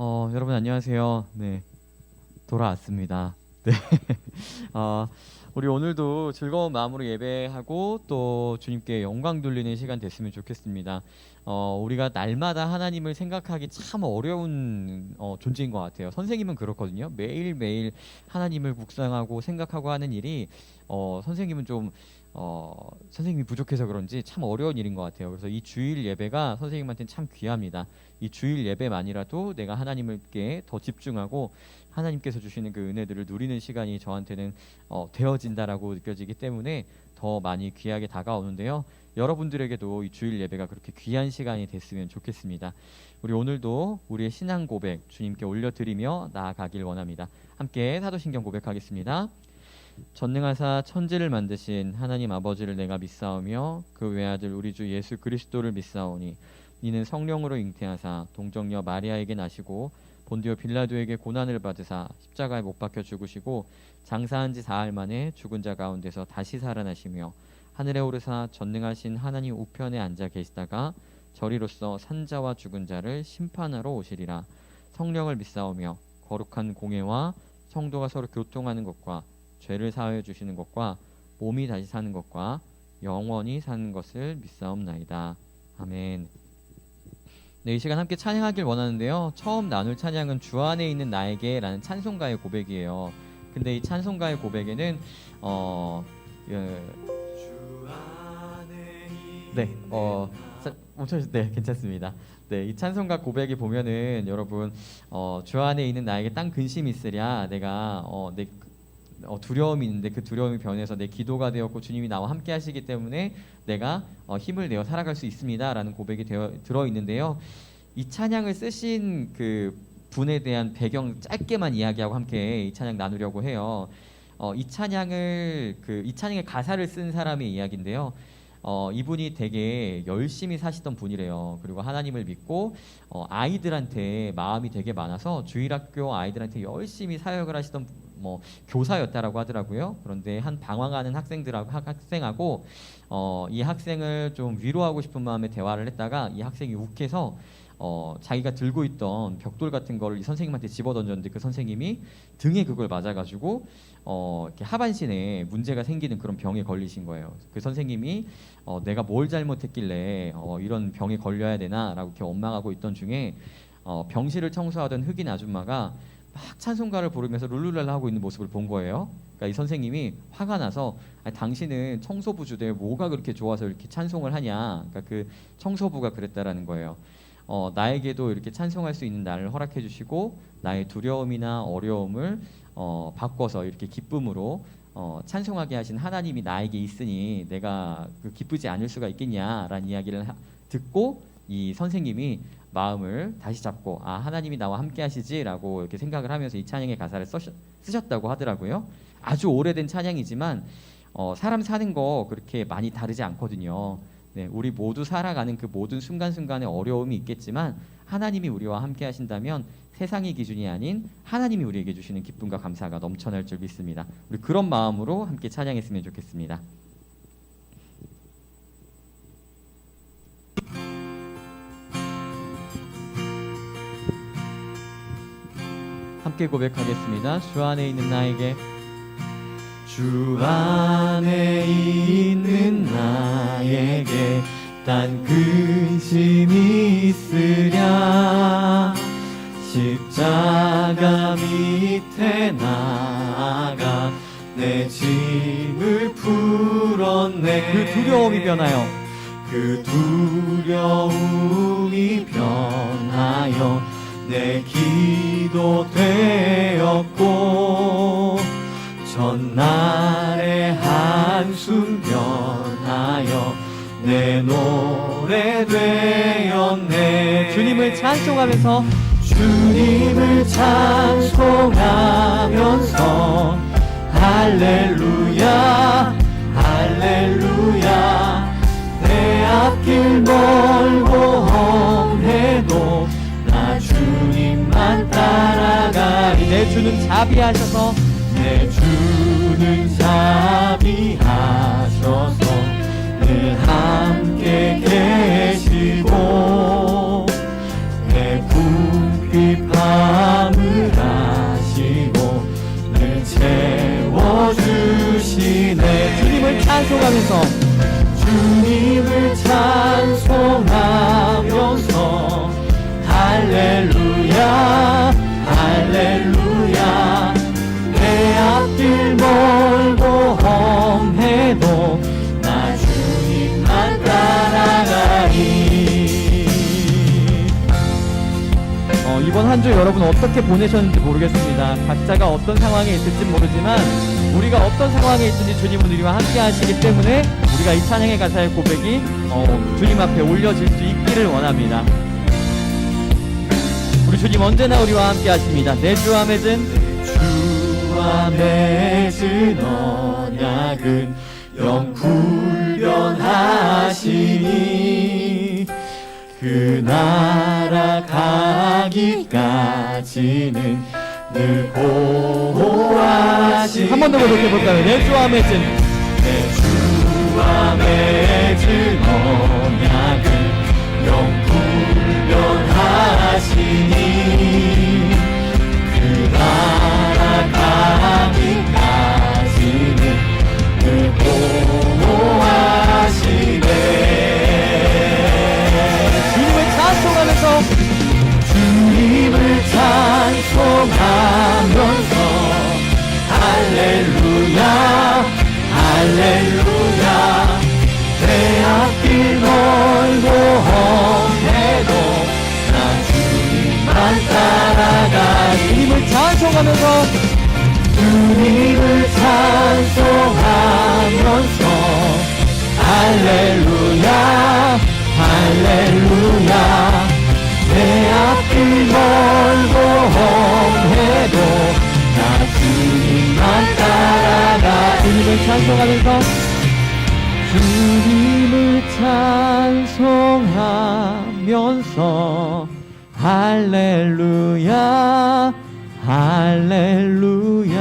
여러분 안녕하세요. 네, 돌아왔습니다. 네, 우리 오늘도 즐거운 마음으로 예배하고 또 주님께 영광 돌리는 시간 됐으면 좋겠습니다. 우리가 날마다 하나님을 생각하기 참 어려운 존재인 것 같아요. 선생님은 그렇거든요. 매일매일 하나님을 묵상하고 생각하고 하는 일이 선생님은 좀 선생님이 부족해서 그런지 참 어려운 일인 것 같아요. 그래서 이 주일 예배가 선생님한테는 참 귀합니다. 이 주일 예배만이라도 내가 하나님께 더 집중하고 하나님께서 주시는 그 은혜들을 누리는 시간이 저한테는 되어진다라고 느껴지기 때문에 더 많이 귀하게 다가오는데요. 여러분들에게도 이 주일 예배가 그렇게 귀한 시간이 됐으면 좋겠습니다. 우리 오늘도 우리의 신앙 고백 주님께 올려드리며 나아가길 원합니다. 함께 사도신경 고백하겠습니다. 전능하사 천지를 만드신 하나님 아버지를 내가 믿사오며 그 외아들 우리 주 예수 그리스도를 믿사오니 이는 성령으로 잉태하사 동정녀 마리아에게 나시고 본디오 빌라도에게 고난을 받으사 십자가에 못 박혀 죽으시고 장사한 지 사흘 만에 죽은 자 가운데서 다시 살아나시며 하늘에 오르사 전능하신 하나님 우편에 앉아 계시다가 저리로서 산자와 죽은 자를 심판하러 오시리라. 성령을 믿사오며 거룩한 공예와 성도가 서로 교통하는 것과 죄를 사하여 주시는 것과 몸이 다시 사는 것과 영원히 사는 것을 믿사옵나이다. 아멘. 네, 이 시간 함께 찬양하길 원하는데요. 처음 나눌 찬양은 주 안에 있는 나에게 라는 찬송가의 고백이에요. 근데 이 찬송가의 고백에는 네, 괜찮습니다. 네, 이 찬송가 고백이 보면은 여러분 주 안에 있는 나에게 딴 근심이 있으랴 내가 두려움이 있는데 그 두려움이 변해서 내 기도가 되었고 주님이 나와 함께 하시기 때문에 내가 힘을 내어 살아갈 수 있습니다 라는 고백이 들어있는데요. 이 찬양을 쓰신 그 분에 대한 배경 짧게만 이야기하고 함께 이 찬양 나누려고 해요. 이 찬양의 가사를 쓴 사람의 이야기인데요. 이분이 되게 열심히 사시던 분이래요. 그리고 하나님을 믿고 아이들한테 마음이 되게 많아서 주일학교 아이들한테 열심히 사역을 하시던 교사였다라고 하더라고요. 그런데 한 방황하는 학생하고 이 학생을 좀 위로하고 싶은 마음에 대화를 했다가 이 학생이 욱해서 자기가 들고 있던 벽돌 같은 거를 이 선생님한테 집어 던졌는데 그 선생님이 등에 그걸 맞아가지고 이렇게 하반신에 문제가 생기는 그런 병에 걸리신 거예요. 그 선생님이 내가 뭘 잘못했길래 이런 병에 걸려야 되나라고 이렇게 원망하고 있던 중에 병실을 청소하던 흑인 아줌마가 막 찬송가를 부르면서 룰루랄라 하고 있는 모습을 본 거예요. 그러니까 이 선생님이 화가 나서 당신은 청소부 주제에 뭐가 그렇게 좋아서 이렇게 찬송을 하냐. 그러니까 그 청소부가 그랬다라는 거예요. 나에게도 이렇게 찬송할 수 있는 날을 허락해 주시고 나의 두려움이나 어려움을 바꿔서 이렇게 기쁨으로 찬송하게 하신 하나님이 나에게 있으니 내가 기쁘지 않을 수가 있겠냐라는 이야기를 듣고 이 선생님이 마음을 다시 잡고 하나님이 나와 함께 하시지라고 이렇게 생각을 하면서 이 찬양의 가사를 쓰셨다고 하더라고요. 아주 오래된 찬양이지만 사람 사는 거 그렇게 많이 다르지 않거든요. 네, 우리 모두 살아가는 그 모든 순간순간에 어려움이 있겠지만 하나님이 우리와 함께 하신다면 세상의 기준이 아닌 하나님이 우리에게 주시는 기쁨과 감사가 넘쳐날 줄 믿습니다. 우리 그런 마음으로 함께 찬양했으면 좋겠습니다. 함께 고백하겠습니다. 주 안에 있는 나에게 주 안에 있는 나에게 딴 근심이 있으랴 십자가 밑에 나아가 내 짐을 풀었네. 그 두려움이 변하여 내 기도 되었고 전날의 한숨 변하여 내 노래 되었네. 주님을 찬송하면서 할렐루야 할렐루야 내 앞길 멀고 험해도 나 주님만 따라가리. 내 주는 자비하셔서 늘 함께 계시고 내 궁핍한 찬송하면서 주님을 찬송하면서 할렐루야 할렐루야 내 앞길 멀고 험해도 나 주님만 따라가리. 이번 한 주 여러분 어떻게 보내셨는지 모르겠습니다. 각자가 어떤 상황에 있을지 모르지만 우리가 어떤 상황에 있든지 주님은 우리와 함께 하시기 때문에 우리가 이 찬양의 가사의 고백이 주님 앞에 올려질 수 있기를 원합니다. 우리 주님 언제나 우리와 함께 하십니다. 내 주와 맺은 언약은 영불변하시니 그 나라 가기까지는 늘 보호하시니. 한 번 더 고백해볼까요? 내 주와 맺은 언약은 영불변하시니 그 나라 가기까지는 늘 보호하시네. 주님을 찬송하면서 할렐루야 할렐루야 내 앞길 멀고 험해도 나 주님만 따라가. 주님을 찬송하면서 할렐루야 할렐루야 내 앞길 멀고 험해도 나 주님만 따라가. 주님을 찬송하면서 할렐루야 할렐루야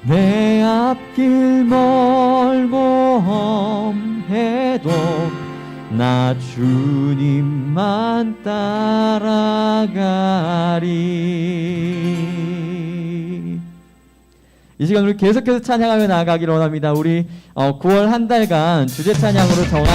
내 앞길 멀고 험해도 나 주님만 따라가리. 이 시간 우리 계속해서 찬양하며 나아가기를 원합니다. 우리 9월 한 달간 주제 찬양으로 정한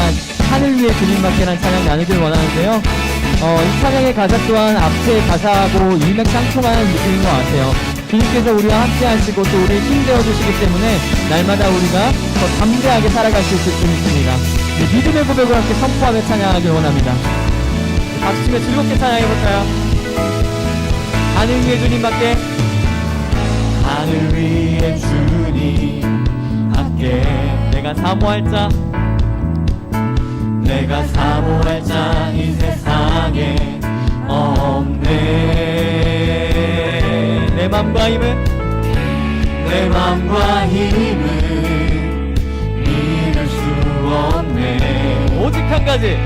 하늘 위에 주님밖에란 찬양 나누길 원하는데요. 이 찬양의 가사 또한 앞에 가사하고 일맥상통하는 느낌인 것 같아요. 주님께서 우리와 함께 하시고 또 우리 힘되어 주시기 때문에 날마다 우리가 더 담대하게 살아갈 수 있을 줄 믿습니다. 믿음의 고백을 함께 선포하며 찬양하길 원합니다. 박수 치며 즐겁게 찬양해볼까요? 하늘 위에 주님밖에 하늘 위에 주님 밖에 내가 사모할 자 이 세상에 없네. 내 맘과 힘은 믿을 수 없네. 오직 한 가지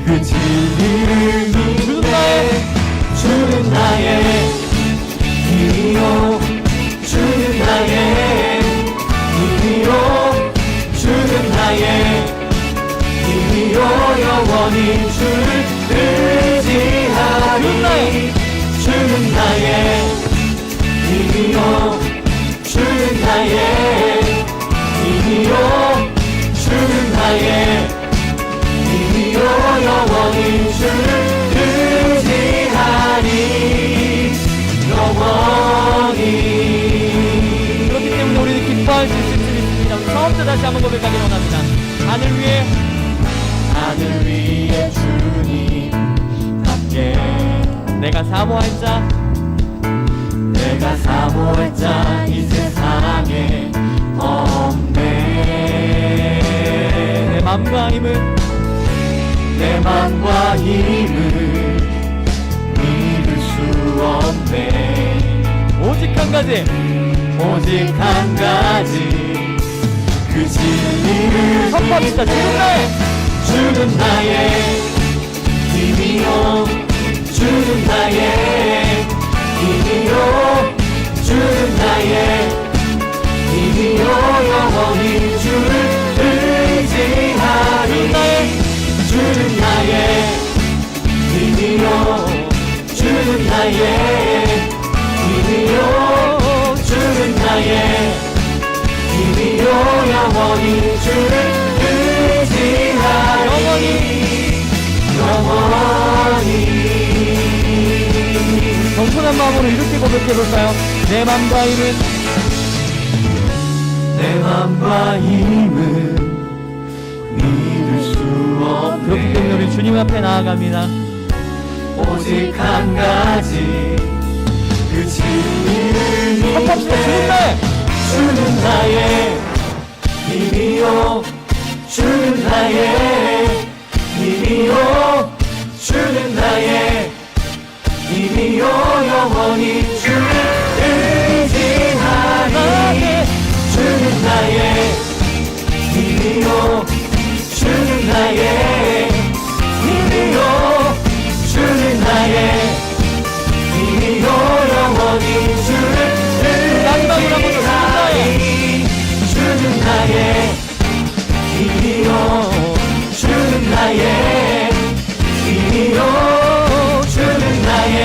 그 진리를 주는 나의 힘이요 주는 나의 힘이요 주는 나의 힘이요 영원히 주를 의지하리. 주는 나의 힘이요 주는 나의 힘이요 주는 나의 힘이요 영원히 주를 의지하리. 영원히. 그렇기 때문에 우리는 기뻐할 수 있을 줄 믿습니다. 처음부터 다시 한번 고백하기 원합니다. 하늘 위에 주님 밖에 내가 사모할 자 이 세상에 없네. 내 맘과 힘을 믿을 수 없네. 오직 한 가지 그 진리를 선포합니다. 주는 나의 힘이요 주는 나의 힘이요 주는 나의 힘이요 영원히 주를 의지하리. 주는 나의 힘이요 주는 나의 힘이요 주는 나의 마음으로 이렇게 고백해볼까요? 내 맘과 힘은 내 맘과 힘은 믿을 수 없네. 그렇기 때문에 우리 주님 앞에 나아갑니다. 오직 한 가지 그 진리를 합합시다. 주님 나의 주는 나의 힘이요 주는 나의 힘이요 주는 나의 힘이요 영원히 주를 의지하니 주는 나의 힘이요 주는 나의 힘이요 주는 나의 힘이요 영원히 주를 의지하니 주는 나의 힘이요 주는 나의 힘이요 주는 나의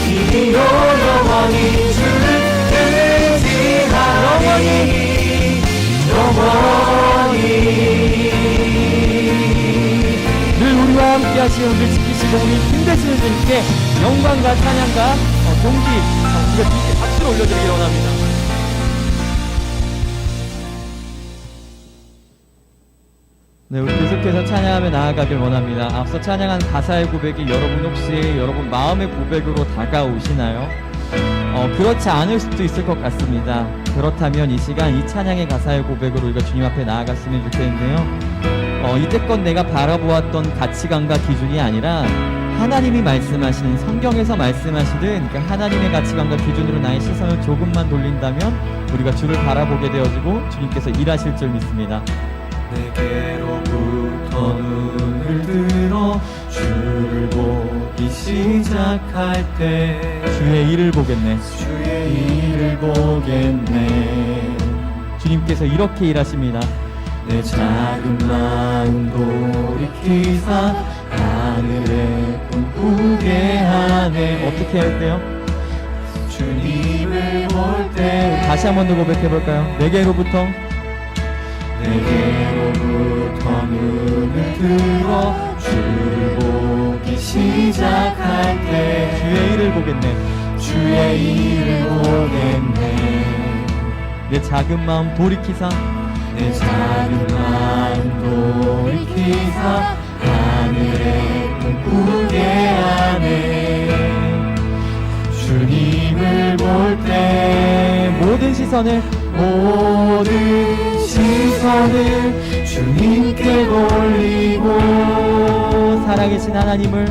힘이요 영원히 주를 의지하니 영원히 늘 우리와 함께 하시고 우리를 지키시고 우리 힘내시는 주님께 영광과 찬양과 동기 우리가 주님께 박수를 올려드리기 원합니다. 네, 우리 계속해서 찬양하며 나아가길 원합니다. 앞서 찬양한 가사의 고백이 여러분 혹시 여러분 마음의 고백으로 다가오시나요? 그렇지 않을 수도 있을 것 같습니다. 그렇다면 이 시간 이 찬양의 가사의 고백으로 우리가 주님 앞에 나아갔으면 좋겠는데요. 이제껏 내가 바라보았던 가치관과 기준이 아니라 하나님이 말씀하시는 성경에서 말씀하시든 그 하나님의 가치관과 기준으로 나의 시선을 조금만 돌린다면 우리가 주를 바라보게 되어지고 주님께서 일하실 줄 믿습니다. 내게로부터 눈을 들어 주를 보기 시작할 때 주의 일을 보겠네. 주의 일을 보겠네. 주님께서 이렇게 일하십니다. 내 작은 마음 돌이키사 하늘에 꿈꾸게 하네. 어떻게 할 때요? 주님을 볼 때 다시 한 번 더 고백해볼까요? 내게로부터 내게로부터 눈을 들어 주를 보기 시작할 때 주의 일을 보겠네. 주의 일을 보겠네. 내 작은 마음 돌이키사 내 작은 마음 돌이키사 하늘에 꿈꾸게 하네. 주님을 볼 때 모든 시선을 주님께 돌리고 살아계신 하나님을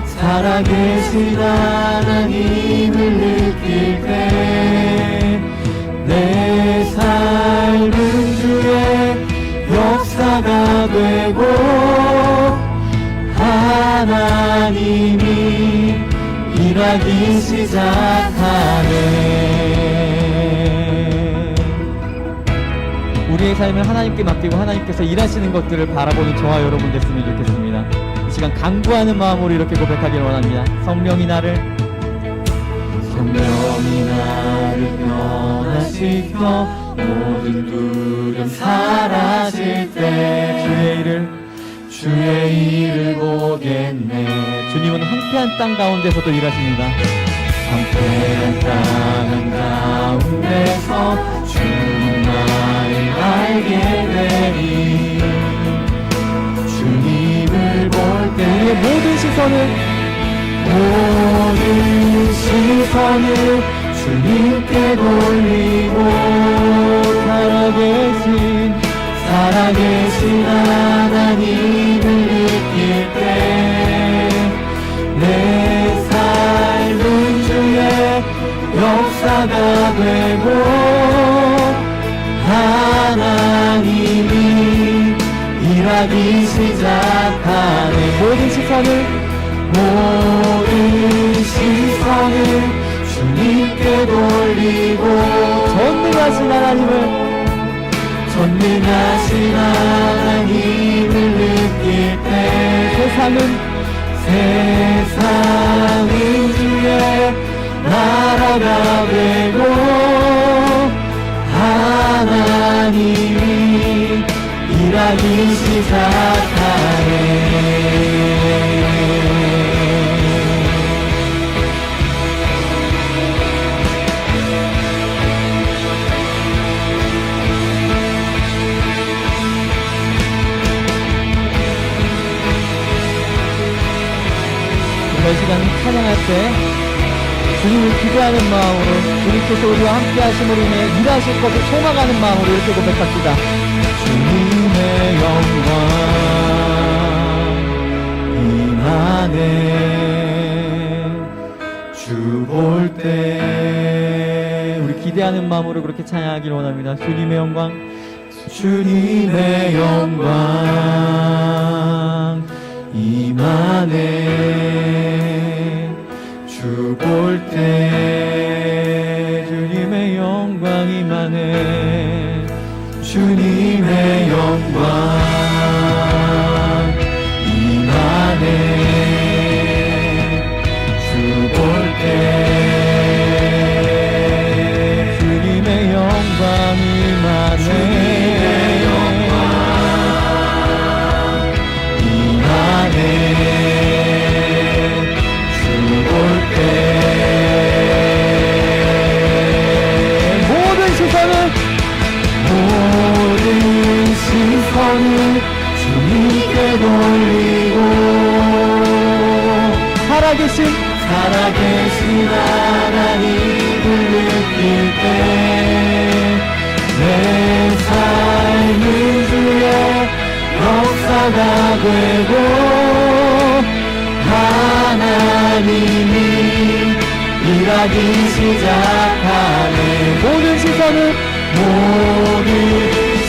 살아계신 하나님을 느낄 때 내 삶은 주의 역사가 되고 하나님이 일하기 시작하네. 우리의 삶을 하나님께 맡기고 하나님께서 일하시는 것들을 바라보는 저와 여러분 됐으면 좋겠습니다. 이 시간 간구하는 마음으로 이렇게 고백하길 원합니다. 성령이 나를 변화시켜 모든 두려움 사라질 때 주의 일을 보겠네. 주님은 황폐한 땅 가운데서도 일하십니다. 황폐한 땅 가운데서 주님만을 알게 되리. 주님을 볼 때 우리의 모든 시선을 주님께 돌리고 살아계신 하나님을 느낄 때 내 삶은 주의 역사가 되고 하나님이 일하기 시작하네. 모든 시선을 주님께 돌리고 전능하신 하나님을 느낄 때 세상은 주의 나라가 되고 하나님이 일하기 시작하네. 이 시간 찬양할 때 주님을 기대하는 마음으로 주님께서 우리와 함께 하심으로 인해 일하실 것을 소망하는 마음으로 이렇게 고백합시다. 주님의 영광 임하네 주 볼 때 우리 기대하는 마음으로 그렇게 찬양하기를 원합니다. 주님의 영광, 주님의 영광 임하네 주 볼 때 주님의 영광 임하네. 주님의 영광 임하네 주 볼 때 주님의 영광 임하네. 주님의 영광 임하네 주 볼 때 모든 시선을 주님께 돌리고 살아계신 하나님을 느낄 때 내 삶은 주의 역사가 되고 하나님이 일하기 시작하네 모든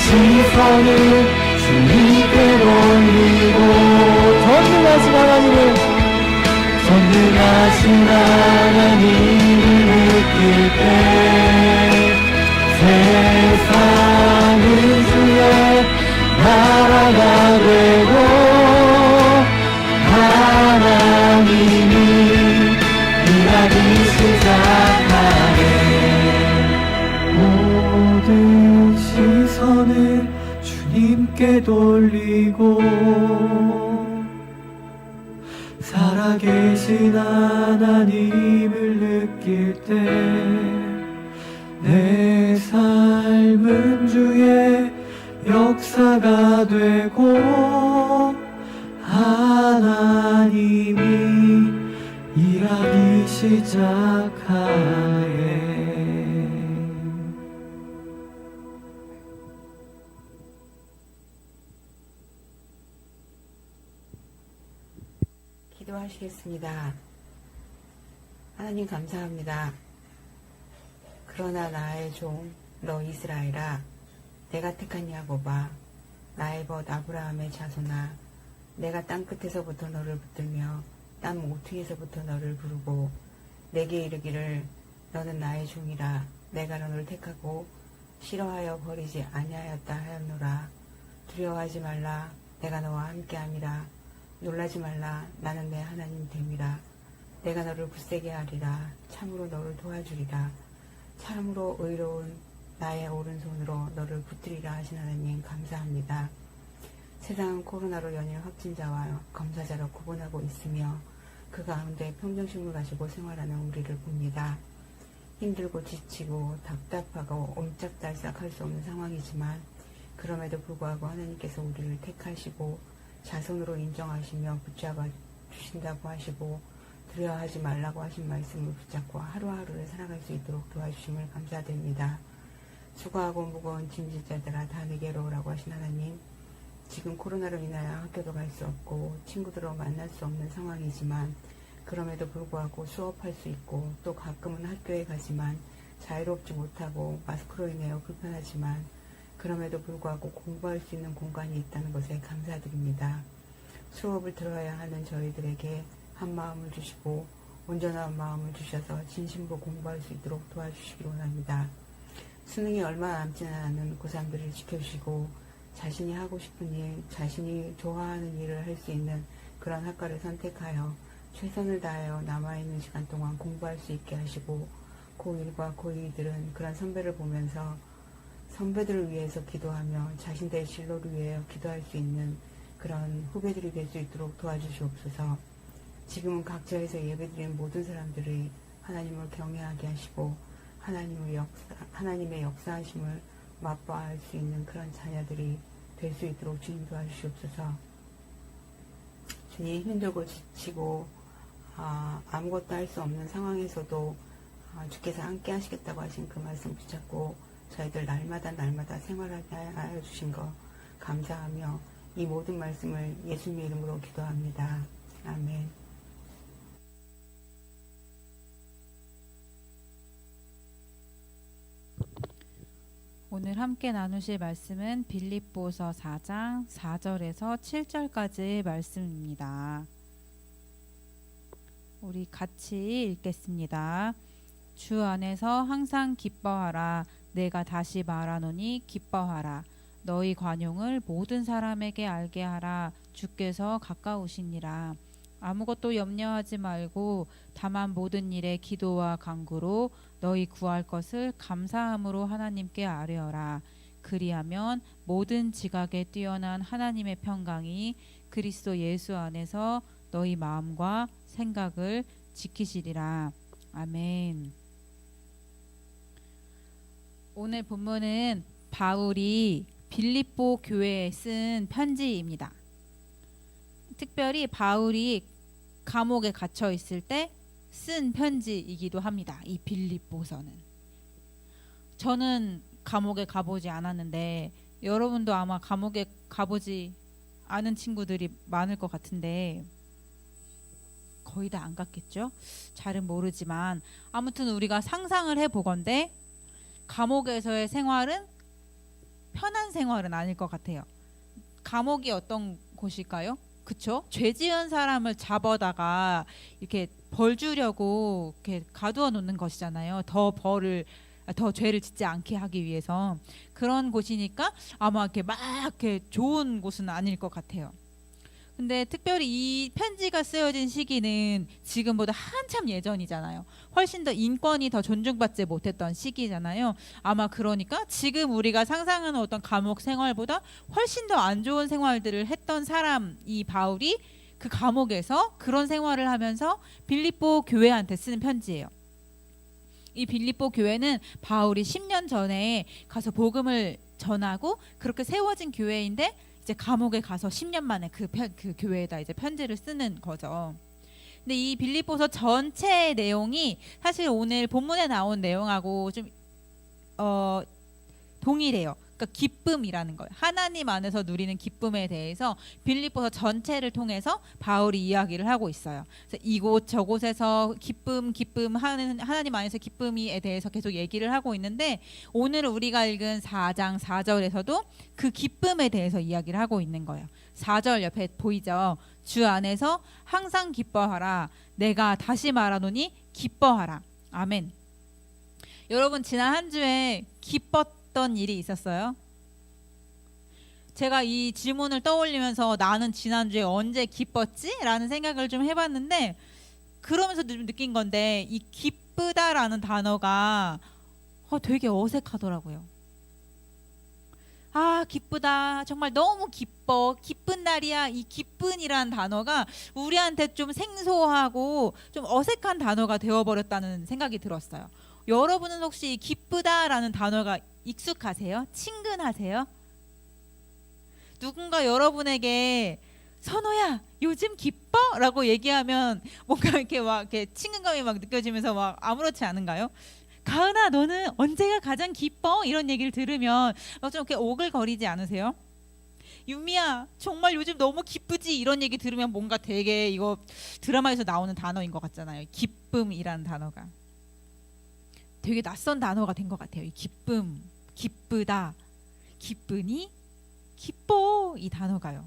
시선을 주님께 돌리고 전능하신 하나님을 느낄 때 세상은 주의 나라가 되고 하나님이 일하기 시작하네 모든 시선을 주님께 돌리고 살아계신 하나님을 느낄 때 내 삶은 주의 역사가 되고 하나님이 일하기 시작하네 기도하시겠습니다. 하나님 감사합니다. 그러나 나의 종 너 이스라엘아 내가 택한 야곱아 나의 벗 아브라함의 자손아 내가 땅끝에서부터 너를 붙들며 땅 모퉁이에서부터 너를 부르고 내게 이르기를 너는 나의 종이라 내가 너를 택하고 싫어하여 버리지 아니하였다 하였노라. 두려워하지 말라 내가 너와 함께함이라. 놀라지 말라 나는 내 하나님 됨이라. 내가 너를 굳세게 하리라. 참으로 너를 도와주리라. 참으로 의로운 나의 오른손으로 너를 붙들이라 하신 하나님 감사합니다. 세상은 코로나로 연일 확진자와 검사자로 구분하고 있으며 그 가운데 평정심을 가지고 생활하는 우리를 봅니다. 힘들고 지치고 답답하고 옴짝달싹할 수 없는 상황이지만 그럼에도 불구하고 하나님께서 우리를 택하시고 자손으로 인정하시며 붙잡아 주신다고 하시고 두려워하지 말라고 하신 말씀을 붙잡고 하루하루를 살아갈 수 있도록 도와주심을 감사드립니다. 수고하고 무거운 짐진 자들아 다 내게로 오라고 하신 하나님, 지금 코로나로 인하여 학교도 갈 수 없고 친구들을 만날 수 없는 상황이지만 그럼에도 불구하고 수업할 수 있고 또 가끔은 학교에 가지만 자유롭지 못하고 마스크로 인하여 불편하지만 그럼에도 불구하고 공부할 수 있는 공간이 있다는 것에 감사드립니다. 수업을 들어야 하는 저희들에게 한 마음을 주시고 온전한 마음을 주셔서 진심으로 공부할 수 있도록 도와주시기 원합니다. 수능이 얼마 남지는 않은 고3들을 지켜주시고 자신이 하고 싶은 일, 자신이 좋아하는 일을 할 수 있는 그런 학과를 선택하여 최선을 다하여 남아있는 시간 동안 공부할 수 있게 하시고 고1과 고2들은 그런 선배를 보면서 선배들을 위해서 기도하며 자신들의 진로를 위해 기도할 수 있는 그런 후배들이 될 수 있도록 도와주시옵소서. 지금은 각처에서 예배드리는 모든 사람들이 하나님을 경외하게 하시고 하나님의 역사하심을 맛보아할 수 있는 그런 자녀들이 될 수 있도록 주님 도와주시옵소서. 주님 힘들고 지치고 아무것도 할 수 없는 상황에서도 주께서 함께 하시겠다고 하신 그 말씀 붙잡고 저희들 날마다 생활하게 하여 주신 거 감사하며 이 모든 말씀을 예수님의 이름으로 기도합니다. 아멘. 오늘 함께 나누실 말씀은 빌립보서 4장 4절에서 7절까지의 말씀입니다. 우리 같이 읽겠습니다. 주 안에서 항상 기뻐하라. 내가 다시 말하노니 기뻐하라. 너희 관용을 모든 사람에게 알게 하라. 주께서 가까우시니라. 아무것도 염려하지 말고 다만 모든 일에 기도와 간구로 너희 구할 것을 감사함으로 하나님께 아뢰어라. 그리하면 모든 지각에 뛰어난 하나님의 평강이 그리스도 예수 안에서 너희 마음과 생각을 지키시리라. 아멘. 오늘 본문은 바울이 빌립보 교회에 쓴 편지입니다. 특별히 바울이 감옥에 갇혀 있을 때 쓴 편지이기도 합니다. 이 빌립보서는. 저는 감옥에 가보지 않았는데 여러분도 아마 감옥에 가보지 않은 친구들이 많을 것 같은데 거의 다 안 갔겠죠? 잘은 모르지만 아무튼 우리가 상상을 해보건대 감옥에서의 생활은 편한 생활은 아닐 것 같아요. 감옥이 어떤 곳일까요? 그쵸? 죄 지은 사람을 잡아다가 이렇게 벌 주려고 이렇게 가두어 놓는 것이잖아요. 더 죄를 짓지 않게 하기 위해서. 그런 곳이니까 아마 이렇게 막 이렇게 좋은 곳은 아닐 것 같아요. 근데 특별히 이 편지가 쓰여진 시기는 지금보다 한참 예전이잖아요. 훨씬 더 인권이 더 존중받지 못했던 시기잖아요. 아마 그러니까 지금 우리가 상상하는 어떤 감옥 생활보다 훨씬 더 안 좋은 생활들을 했던 사람, 이 바울이 그 감옥에서 그런 생활을 하면서 빌립보 교회한테 쓰는 편지예요. 이 빌립보 교회는 바울이 10년 전에 가서 복음을 전하고 그렇게 세워진 교회인데 이제 감옥에 가서 10년 만에 그 교회에다 이제 편지를 쓰는 거죠. 근데 이 빌립보서 전체 내용이 사실 오늘 본문에 나온 내용하고 좀 동일해요. 그러니까 기쁨이라는 거예요. 하나님 안에서 누리는 기쁨에 대해서 빌립보서 전체를 통해서 바울이 이야기를 하고 있어요. 그래서 이곳 저곳에서 기쁨 하는 하나님 안에서 기쁨에 대해서 계속 얘기를 하고 있는데 오늘 우리가 읽은 4장 4절에서도 그 기쁨에 대해서 이야기를 하고 있는 거예요. 4절 옆에 보이죠? 주 안에서 항상 기뻐하라. 내가 다시 말하노니 기뻐하라. 아멘. 여러분 지난 한 주에 기뻤던 일이 있었어요? 제가 이 질문을 떠올리면서 나는 지난주에 언제 기뻤지? 라는 생각을 좀 해봤는데 그러면서 좀 느낀 건데 이 기쁘다라는 단어가 되게 어색하더라고요. 아, 기쁘다. 정말 너무 기뻐. 기쁜 날이야. 이 기쁜이라는 단어가 우리한테 좀 생소하고 좀 어색한 단어가 되어버렸다는 생각이 들었어요. 여러분은 혹시 기쁘다라는 단어가 익숙하세요? 친근하세요? 누군가 여러분에게 선호야 요즘 기뻐? 라고 얘기하면 뭔가 이렇게 막 이렇게 친근감이 막 느껴지면서 막 아무렇지 않은가요? 가은아 너는 언제가 가장 기뻐? 이런 얘기를 들으면 막 좀 이렇게 오글거리지 않으세요? 유미야 정말 요즘 너무 기쁘지? 이런 얘기 들으면 뭔가 되게 이거 드라마에서 나오는 단어인 것 같잖아요. 기쁨이라는 단어가 되게 낯선 단어가 된 것 같아요. 이 기쁨, 기쁘다, 기쁘니, 기뻐 이 단어가요.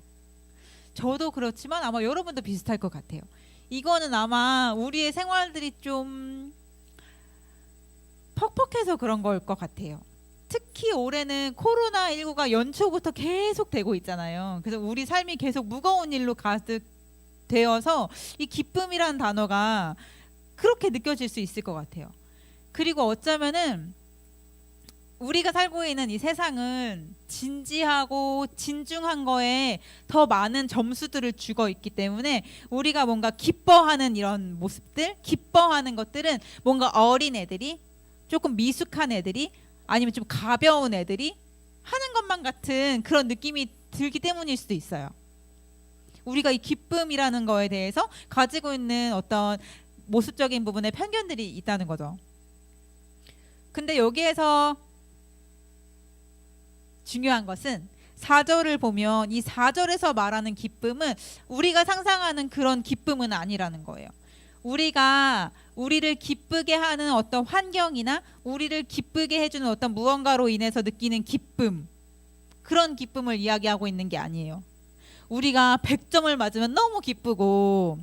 저도 그렇지만 아마 여러분도 비슷할 것 같아요. 이거는 아마 우리의 생활들이 좀 퍽퍽해서 그런 걸 것 같아요. 특히 올해는 코로나19가 연초부터 계속 되고 있잖아요. 그래서 우리 삶이 계속 무거운 일로 가득되어서 이 기쁨이라는 단어가 그렇게 느껴질 수 있을 것 같아요. 그리고 어쩌면은 우리가 살고 있는 이 세상은 진지하고 진중한 거에 더 많은 점수들을 주고 있기 때문에 우리가 뭔가 기뻐하는 이런 모습들, 기뻐하는 것들은 뭔가 어린 애들이, 조금 미숙한 애들이, 아니면 좀 가벼운 애들이 하는 것만 같은 그런 느낌이 들기 때문일 수도 있어요. 우리가 이 기쁨이라는 거에 대해서 가지고 있는 어떤 모습적인 부분에 편견들이 있다는 거죠. 근데 여기에서 중요한 것은 4절을 보면 이 4절에서 말하는 기쁨은 우리가 상상하는 그런 기쁨은 아니라는 거예요. 우리가 우리를 기쁘게 하는 어떤 환경이나 우리를 기쁘게 해주는 어떤 무언가로 인해서 느끼는 기쁨, 그런 기쁨을 이야기하고 있는 게 아니에요. 우리가 100점을 맞으면 너무 기쁘고,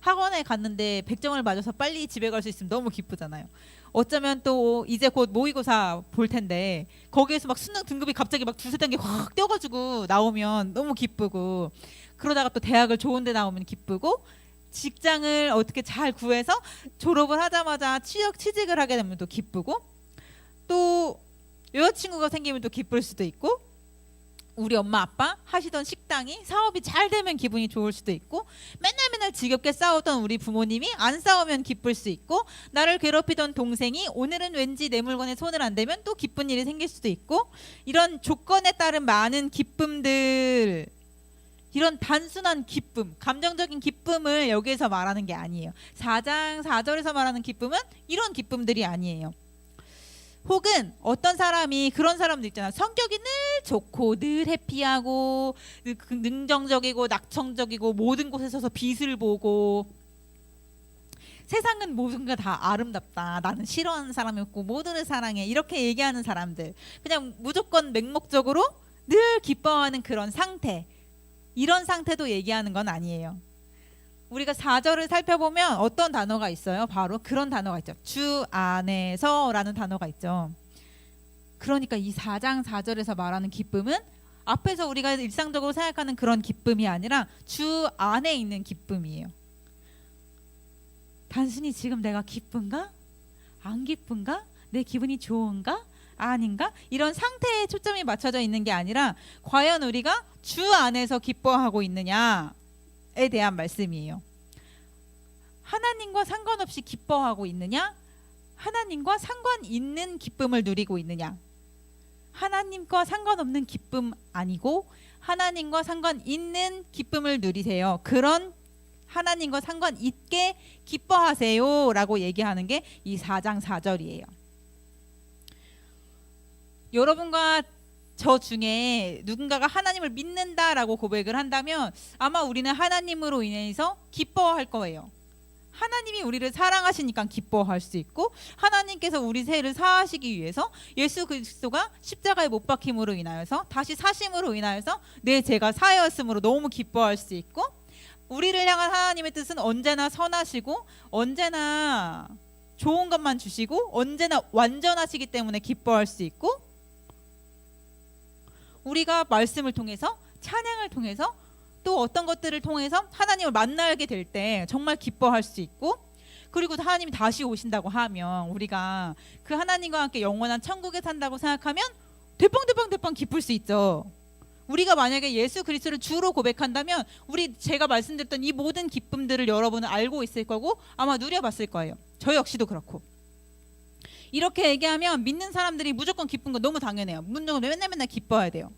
학원에 갔는데 100점을 맞아서 빨리 집에 갈 수 있으면 너무 기쁘잖아요. 어쩌면 또 이제 곧 모의고사 볼 텐데 거기에서 막 수능 등급이 갑자기 막 두세 단계 확 뛰어가지고 나오면 너무 기쁘고, 그러다가 또 대학을 좋은 데 나오면 기쁘고, 직장을 어떻게 잘 구해서 졸업을 하자마자 취직을 하게 되면 또 기쁘고, 또 여자친구가 생기면 또 기쁠 수도 있고, 우리 엄마 아빠 하시던 식당이 사업이 잘 되면 기분이 좋을 수도 있고, 맨날 지겹게 싸우던 우리 부모님이 안 싸우면 기쁠 수 있고, 나를 괴롭히던 동생이 오늘은 왠지 내 물건에 손을 안 대면 또 기쁜 일이 생길 수도 있고, 이런 조건에 따른 많은 기쁨들, 이런 단순한 기쁨, 감정적인 기쁨을 여기에서 말하는 게 아니에요. 4장 4절에서 말하는 기쁨은 이런 기쁨들이 아니에요. 혹은 어떤 사람이, 그런 사람도 있잖아. 성격이 늘 좋고 늘 해피하고 능정적이고 낙천적이고 모든 곳에 서서 빛을 보고, 세상은 모든 게 다 아름답다, 나는 싫어하는 사람이 없고 모두를 사랑해, 이렇게 얘기하는 사람들, 그냥 무조건 맹목적으로 늘 기뻐하는 그런 상태, 이런 상태도 얘기하는 건 아니에요. 우리가 4절을 살펴보면 어떤 단어가 있어요? 바로 그런 단어가 있죠. 주 안에서 라는 단어가 있죠. 그러니까 이 4장 4절에서 말하는 기쁨은 앞에서 우리가 일상적으로 생각하는 그런 기쁨이 아니라 주 안에 있는 기쁨이에요. 단순히 지금 내가 기쁜가? 안 기쁜가? 내 기분이 좋은가? 아닌가? 이런 상태에 초점이 맞춰져 있는 게 아니라 과연 우리가 주 안에서 기뻐하고 있느냐에 대한 말씀이에요. 하나님과 상관없이 기뻐하고 있느냐? 하나님과 상관 있는 기쁨을 누리고 있느냐? 하나님과 상관없는 기쁨 아니고 하나님과 상관 있는 기쁨을 누리세요. 그런 하나님과 상관 있게 기뻐하세요 라고 얘기하는 게 이 4장 4절이에요. 여러분과 저 중에 누군가가 하나님을 믿는다라고 고백을 한다면 아마 우리는 하나님으로 인해서 기뻐할 거예요. 하나님이 우리를 사랑하시니까 기뻐할 수 있고, 하나님께서 우리 죄를 사하시기 위해서 예수 그리스도가 십자가에 못 박힘으로 인하여서 다시 사심으로 인하여서 내 죄가 사하였으므로 너무 기뻐할 수 있고, 우리를 향한 하나님의 뜻은 언제나 선하시고 언제나 좋은 것만 주시고 언제나 완전하시기 때문에 기뻐할 수 있고, 우리가 말씀을 통해서, 찬양을 통해서, 또 어떤 것들을 통해서 하나님을 만나게 될 때 정말 기뻐할 수 있고, 그리고 하나님이 다시 오신다고 하면 우리가 그 하나님과 함께 영원한 천국에 산다고 생각하면 대빵 기쁠 수 있죠. 우리가 만약에 예수 그리스도를 주로 고백한다면 제가 말씀드렸던 이 모든 기쁨들을 여러분은 알고 있을 거고 아마 누려봤을 거예요. 저 역시도 그렇고. 이렇게 얘기하면 믿는 사람들이 무조건 기쁜 건 너무 당연해요. 무조건 맨날 기뻐해야 돼요.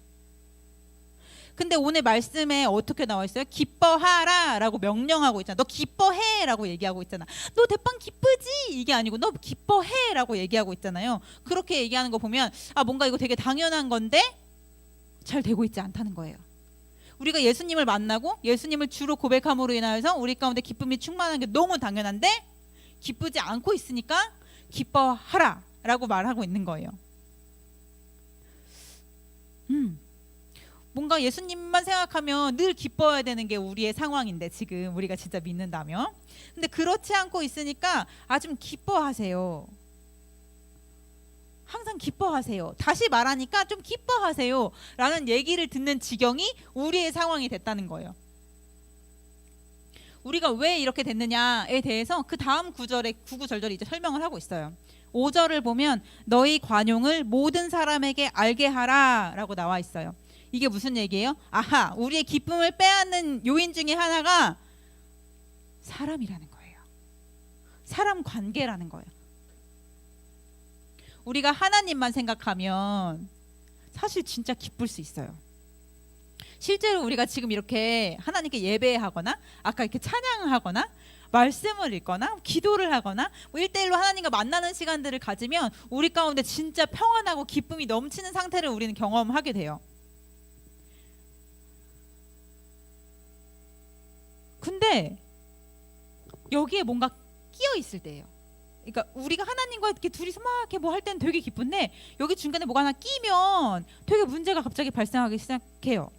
근데 오늘 말씀에 어떻게 나와 있어요? 기뻐하라 라고 명령하고 있잖아. 너 기뻐해 라고 얘기하고 있잖아. 너 대빵 기쁘지? 이게 아니고 너 기뻐해 라고 얘기하고 있잖아요. 그렇게 얘기하는 거 보면 뭔가 이거 되게 당연한 건데 잘 되고 있지 않다는 거예요. 우리가 예수님을 만나고 예수님을 주로 고백함으로 인하여서 우리 가운데 기쁨이 충만한 게 너무 당연한데 기쁘지 않고 있으니까 기뻐하라 라고 말하고 있는 거예요. 뭔가 예수님만 생각하면 늘 기뻐해야 되는 게 우리의 상황인데, 지금 우리가 진짜 믿는다면. 근데 그렇지 않고 있으니까 좀 기뻐하세요. 항상 기뻐하세요. 다시 말하니까 좀 기뻐하세요 라는 얘기를 듣는 지경이 우리의 상황이 됐다는 거예요. 우리가 왜 이렇게 됐느냐에 대해서 그 다음 구절에 9구절절이 이제 설명을 하고 있어요. 5절을 보면 너희 관용을 모든 사람에게 알게 하라 라고 나와 있어요. 이게 무슨 얘기예요? 우리의 기쁨을 빼앗는 요인 중에 하나가 사람이라는 거예요. 사람 관계라는 거예요. 우리가 하나님만 생각하면 사실 진짜 기쁠 수 있어요. 실제로 우리가 지금 이렇게 하나님께 예배하거나 아까 이렇게 찬양하거나 말씀을 읽거나 기도를 하거나 뭐 1대1로 하나님과 만나는 시간들을 가지면 우리 가운데 진짜 평안하고 기쁨이 넘치는 상태를 우리는 경험하게 돼요. 근데 여기에 뭔가 끼어 있을 때예요. 그러니까 우리가 하나님과 이렇게 둘이서 막 이렇게 뭐 할 때는 되게 기쁜데 여기 중간에 뭐가 하나 끼면 되게 문제가 갑자기 발생하기 시작해요.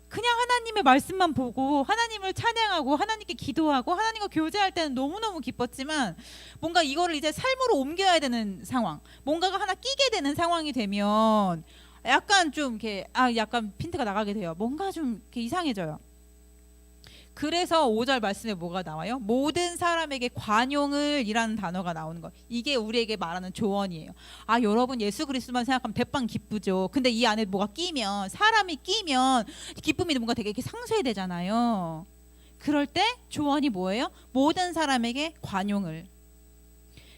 그냥 하나님의 말씀만 보고 하나님을 찬양하고 하나님께 기도하고 하나님과 교제할 때는 너무너무 기뻤지만 뭔가 이거를 이제 삶으로 옮겨야 되는 상황, 뭔가가 하나 끼게 되는 상황이 되면 약간 좀 이렇게 약간 핀트가 나가게 돼요. 뭔가 좀 이렇게 이상해져요. 그래서 5절 말씀에 뭐가 나와요? 모든 사람에게 관용을 이라는 단어가 나오는 거. 이게 우리에게 말하는 조언이에요. 여러분 예수 그리스도만 생각하면 대빵 기쁘죠. 근데 이 안에 뭐가 끼면, 사람이 끼면 기쁨이 뭔가 되게 이렇게 상쇄되잖아요. 그럴 때 조언이 뭐예요? 모든 사람에게 관용을.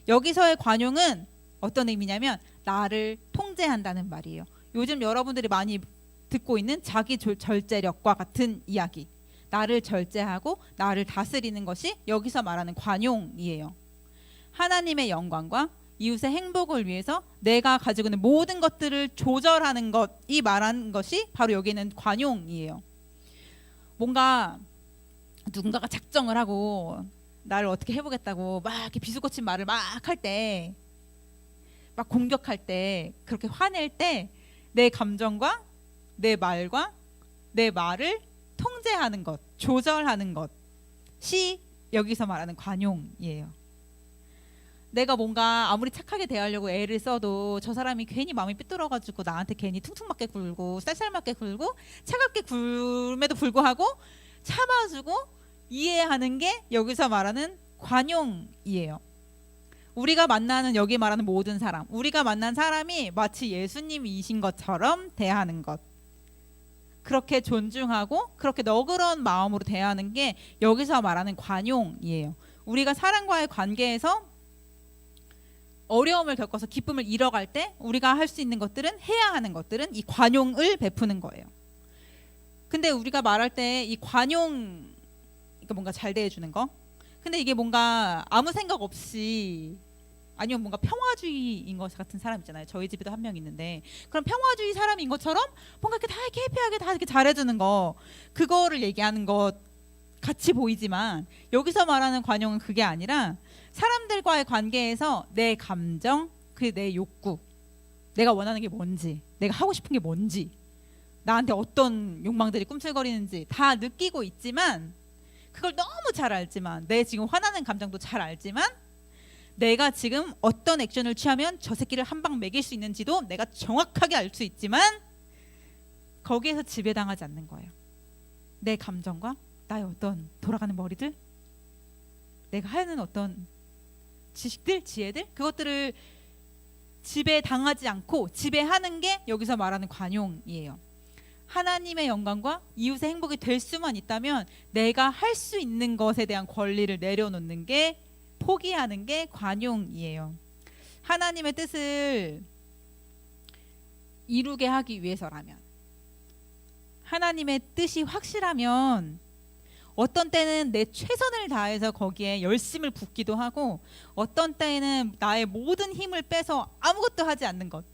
여기서의 관용은 어떤 의미냐면 나를 통제한다는 말이에요. 요즘 여러분들이 많이 듣고 있는 자기 절제력과 같은 이야기. 나를 절제하고 나를 다스리는 것이 여기서 말하는 관용이에요. 하나님의 영광과 이웃의 행복을 위해서 내가 가지고 있는 모든 것들을 조절하는 것, 이 말하는 것이 바로 여기는 관용이에요. 뭔가 누군가가 작정을 하고 나를 어떻게 해보겠다고 막 이렇게 비수고친 말을 막 할 때, 막 공격할 때, 그렇게 화낼 때 내 감정과 내 말과 내 말을 통제하는 것, 조절하는 것이 여기서 말하는 관용이에요. 내가 뭔가 아무리 착하게 대하려고 애를 써도 저 사람이 괜히 마음이 삐뚤어가지고 나한테 괜히 퉁퉁맞게 굴고 쌀쌀맞게 굴고 차갑게 굴음에도 불구하고 참아주고 이해하는 게 여기서 말하는 관용이에요. 우리가 만나는 여기 말하는 모든 사람, 우리가 만난 사람이 마치 예수님이신 것처럼 대하는 것, 그렇게 존중하고 그렇게 너그러운 마음으로 대하는 게 여기서 말하는 관용이에요. 우리가 사람과의 관계에서 어려움을 겪어서 기쁨을 잃어갈 때 우리가 할 수 있는 것들은, 해야 하는 것들은 이 관용을 베푸는 거예요. 근데 우리가 말할 때 이 관용, 그러니까 뭔가 잘 대해주는 거, 근데 이게 뭔가 아무 생각 없이, 아니면 뭔가 평화주의인 것 같은 사람 있잖아요. 저희 집에도 한 명 있는데 그런 평화주의 사람인 것처럼 뭔가 이렇게 다 이렇게 해피하게 다 이렇게 잘해주는 거, 그거를 얘기하는 것 같이 보이지만 여기서 말하는 관용은 그게 아니라 사람들과의 관계에서 내 감정, 그 내 욕구, 내가 원하는 게 뭔지, 내가 하고 싶은 게 뭔지, 나한테 어떤 욕망들이 꿈틀거리는지 다 느끼고 있지만, 그걸 너무 잘 알지만, 내 지금 화나는 감정도 잘 알지만, 내가 지금 어떤 액션을 취하면 저 새끼를 한 방 먹일 수 있는지도 내가 정확하게 알 수 있지만 거기에서 지배당하지 않는 거예요. 내 감정과 나의 어떤 돌아가는 머리들, 내가 하는 어떤 지식들, 지혜들, 그것들을 지배당하지 않고 지배하는 게 여기서 말하는 관용이에요. 하나님의 영광과 이웃의 행복이 될 수만 있다면 내가 할 수 있는 것에 대한 권리를 내려놓는 게, 포기하는 게 관용이에요. 하나님의 뜻을 이루게 하기 위해서라면, 하나님의 뜻이 확실하면 어떤 때는 내 최선을 다해서 거기에 열심을 붓기도 하고, 어떤 때에는 나의 모든 힘을 빼서 아무것도 하지 않는 것,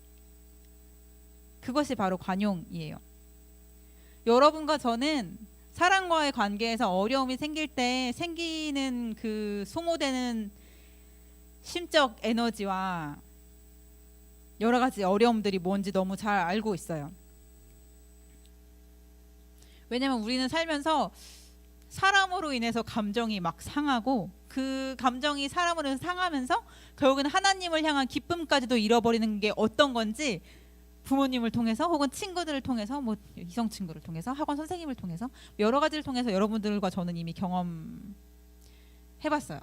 그것이 바로 관용이에요. 여러분과 저는 사람과의 관계에서 어려움이 생길 때 생기는 그 소모되는 심적 에너지와 여러 가지 어려움들이 뭔지 너무 잘 알고 있어요. 왜냐면 우리는 살면서 사람으로 인해서 감정이 막 상하고, 그 감정이 사람으로 인해서 상하면서 결국은 하나님을 향한 기쁨까지도 잃어버리는 게 어떤 건지 부모님을 통해서, 혹은 친구들을 통해서, 뭐 이성 친구를 통해서, 학원 선생님을 통해서, 여러 가지를 통해서 여러분들과 저는 이미 경험해봤어요.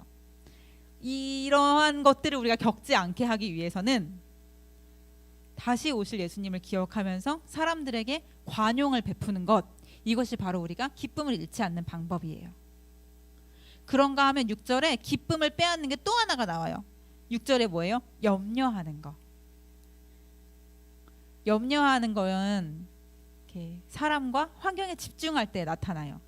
이러한 것들을 우리가 겪지 않게 하기 위해서는 다시 오실 예수님을 기억하면서 사람들에게 관용을 베푸는 것, 이것이 바로 우리가 기쁨을 잃지 않는 방법이에요. 그런가 하면 6절에 기쁨을 빼앗는 게 또 하나가 나와요. 6절에 뭐예요? 염려하는 거. 염려하는 거는 이렇게 사람과 환경에 집중할 때 나타나요.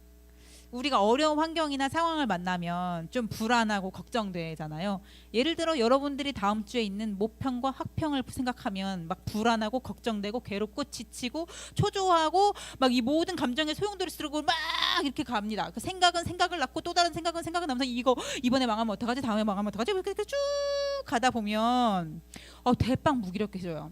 우리가 어려운 환경이나 상황을 만나면 좀 불안하고 걱정되잖아요. 예를 들어 여러분들이 다음 주에 있는 모평과 학평을 생각하면 막 불안하고 걱정되고 괴롭고 지치고 초조하고 막 이 모든 감정에 소용돌이 쓰고 막 이렇게 갑니다. 그 생각은 생각을 낳고 또 다른 생각은 생각을 낳으면서 이거 이번에 망하면 어떡하지? 다음에 망하면 어떡하지? 이렇게 쭉 가다 보면 대빵 무기력해져요.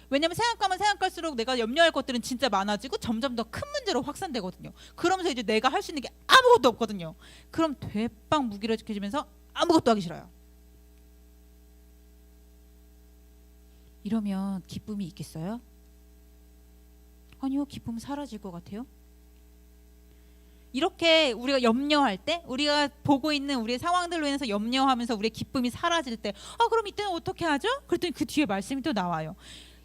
왜냐면 생각하면 생각할수록 내가 염려할 것들은 진짜 많아지고 점점 더 큰 문제로 확산되거든요. 그러면서 이제 내가 할 수 있는 게 아무것도 없거든요. 그럼 대빵 무기력해지면서 아무것도 하기 싫어요. 이러면 기쁨이 있겠어요? 아니요, 기쁨은 사라질 것 같아요. 이렇게 우리가 염려할 때, 우리가 보고 있는 우리의 상황들로 인해서 염려하면서 우리의 기쁨이 사라질 때, 그럼 이때는 어떻게 하죠? 그랬더니 그 뒤에 말씀이 또 나와요.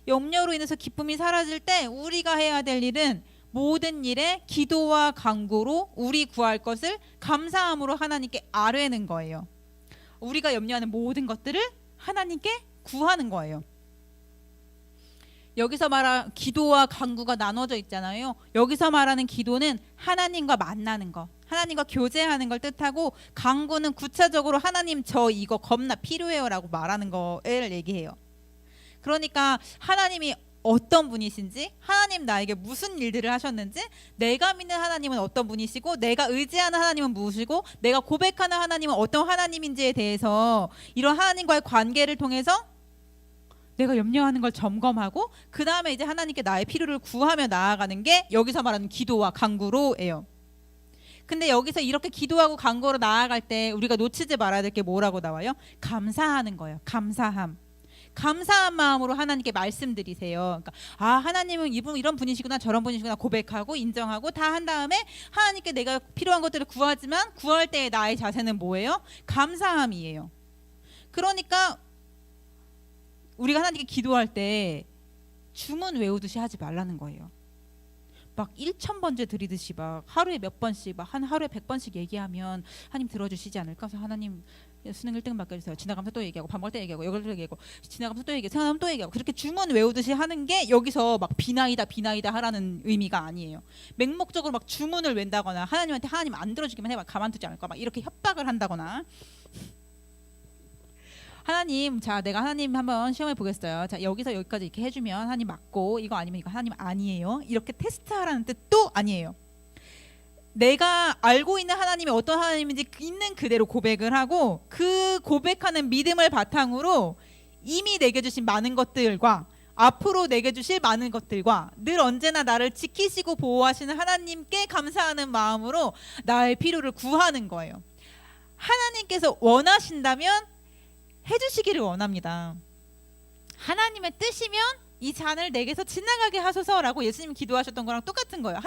염려로 인해서 기쁨이 사라질 때 우리가 해야 될 일은 모든 일에 기도와 간구로 우리 구할 것을 감사함으로 하나님께 아뢰는 거예요. 우리가 염려하는 모든 것들을 하나님께 구하는 거예요. 여기서 말한 기도와 간구가 나눠져 있잖아요. 여기서 말하는 기도는 하나님과 만나는 것, 하나님과 교제하는 걸 뜻하고, 간구는 구체적으로 하나님 저 이거 겁나 필요해요 라고 말하는 거를 얘기해요. 그러니까 하나님이 어떤 분이신지, 하나님 나에게 무슨 일들을 하셨는지, 내가 믿는 하나님은 어떤 분이시고 내가 의지하는 하나님은 무엇이고 내가 고백하는 하나님은 어떤 하나님인지에 대해서 이런 하나님과의 관계를 통해서 내가 염려하는 걸 점검하고 그 다음에 이제 하나님께 나의 필요를 구하며 나아가는 게 여기서 말하는 기도와 간구로예요. 근데 여기서 이렇게 기도하고 간구로 나아갈 때 우리가 놓치지 말아야 될 게 뭐라고 나와요? 감사하는 거예요. 감사함. 감사한 마음으로 하나님께 말씀드리세요. 그러니까 하나님은 이분 이런 분이시구나 저런 분이시구나 고백하고 인정하고 다 한 다음에 하나님께 내가 필요한 것들을 구하지만 구할 때의 나의 자세는 뭐예요? 감사함이에요. 그러니까 우리가 하나님께 기도할 때 주문 외우듯이 하지 말라는 거예요. 막 1000번째 드리듯이 막 하루에 몇 번씩 막 한 하루에 100번씩 얘기하면 하나님 들어주시지 않을까? 그래서 하나님 수능 1등 맡겨주세요. 지나가면서 또 얘기하고 밥 먹을 때 얘기하고 여기서 얘기하고 지나가면서 또 얘기하고 생각하면 또 얘기하고 그렇게 주문 외우듯이 하는 게 여기서 막 비나이다 하라는 의미가 아니에요. 맹목적으로 막 주문을 웬다거나 하나님한테 하나님 안 들어주기만 해봐 가만두지 않을 거야 막 이렇게 협박을 한다거나 하나님 자 내가 하나님 한번 시험해 보겠어요. 자 여기서 여기까지 이렇게 해주면 하나님 맞고 이거 아니면 이거 하나님 아니에요. 이렇게 테스트하라는 뜻도 아니에요. 내가 알고 있는 하나님이 어떤 하나님인지 있는 그대로 고백을 하고 그 고백하는 믿음을 바탕으로 이미 내게 주신 많은 것들과 앞으로 내게 주실 많은 것들과 늘 언제나 나를 지키시고 보호하시는 하나님께 감사하는 마음으로 나의 필요를 구하는 거예요. 하나님께서 원하신다면 해주시기를 원합니다. 하나님의 뜻이면 이 잔을 내게서 지나가게 하소서라고 예수님 기도하셨던 거랑 똑같은 거예요.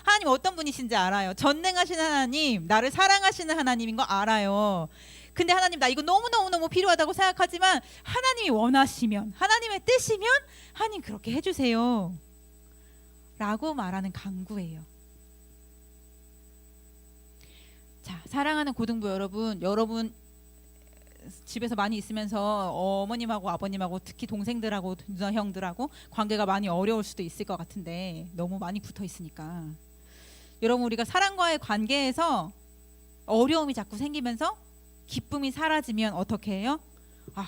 하나님 어떤 분이신지 알아요. 전능하시는 하나님, 나를 사랑하시는 하나님인 거 알아요. 근데 하나님 나 이거 너무너무 필요하다고 생각하지만 하나님이 원하시면, 하나님의 뜻이면 하나님 그렇게 해주세요 라고 말하는 간구예요. 자, 사랑하는 고등부 여러분 집에서 많이 있으면서 어머님하고 아버님하고 특히 동생들하고 누나 형들하고 관계가 많이 어려울 수도 있을 것 같은데 너무 많이 붙어 있으니까 여러분 우리가 사랑과의 관계에서 어려움이 자꾸 생기면서 기쁨이 사라지면 어떻게 해요?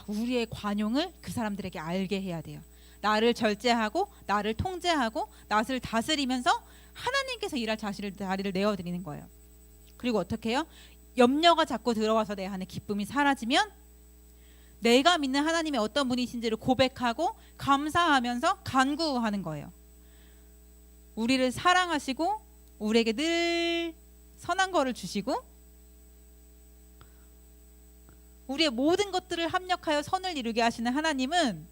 우리의 관용을 그 사람들에게 알게 해야 돼요. 나를 절제하고 나를 통제하고 나를 다스리면서 하나님께서 일할 자리를 내어드리는 거예요. 그리고 어떻게 해요? 염려가 자꾸 들어와서 내 안에 기쁨이 사라지면 내가 믿는 하나님의 어떤 분이신지를 고백하고 감사하면서 간구하는 거예요. 우리를 사랑하시고 우리에게 늘 선한 거를 주시고 우리의 모든 것들을 합력하여 선을 이루게 하시는 하나님은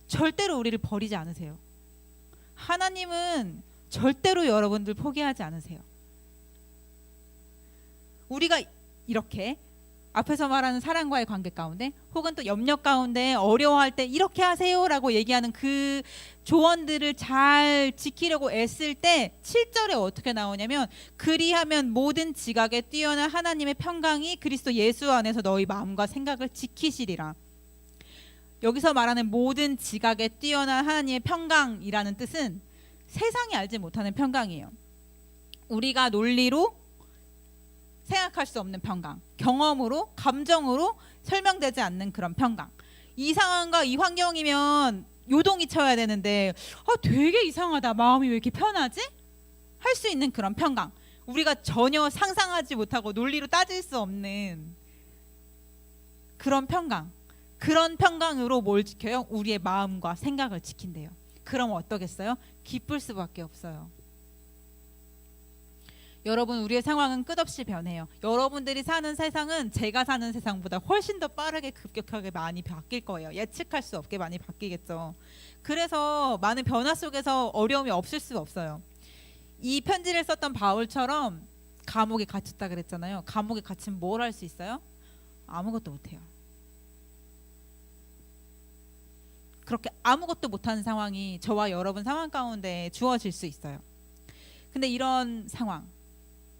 절대로 우리를 버리지 않으세요. 하나님은 절대로 여러분들 포기하지 않으세요. 우리가 이렇게 앞에서 말하는 사랑과의 관계 가운데 혹은 또 염려 가운데 어려워할 때 이렇게 하세요라고 얘기하는 그 조언들을 잘 지키려고 애쓸 때 7절에 어떻게 나오냐면 그리하면 모든 지각에 뛰어난 하나님의 평강이 그리스도 예수 안에서 너희 마음과 생각을 지키시리라. 여기서 말하는 모든 지각에 뛰어난 하나님의 평강이라는 뜻은 세상이 알지 못하는 평강이에요. 우리가 논리로 생각할 수 없는 평강, 경험으로, 감정으로 설명되지 않는 그런 평강. 이 상황과 이 환경이면 요동이 쳐야 되는데 되게 이상하다, 마음이 왜 이렇게 편하지? 할 수 있는 그런 평강. 우리가 전혀 상상하지 못하고 논리로 따질 수 없는 그런 평강. 그런 평강으로 뭘 지켜요? 우리의 마음과 생각을 지킨대요. 그럼 어떠겠어요? 기쁠 수밖에 없어요. 여러분, 우리의 상황은 끝없이 변해요. 여러분들이 사는 세상은 제가 사는 세상보다 훨씬 더 빠르게 급격하게 많이 바뀔 거예요. 예측할 수 없게 많이 바뀌겠죠. 그래서 많은 변화 속에서 어려움이 없을 수 없어요. 이 편지를 썼던 바울처럼 감옥에 갇혔다 그랬잖아요. 감옥에 갇히면 뭘 할 수 있어요? 아무것도 못해요. 그렇게 아무것도 못하는 상황이 저와 여러분 상황 가운데 주어질 수 있어요. 근데 이런 상황,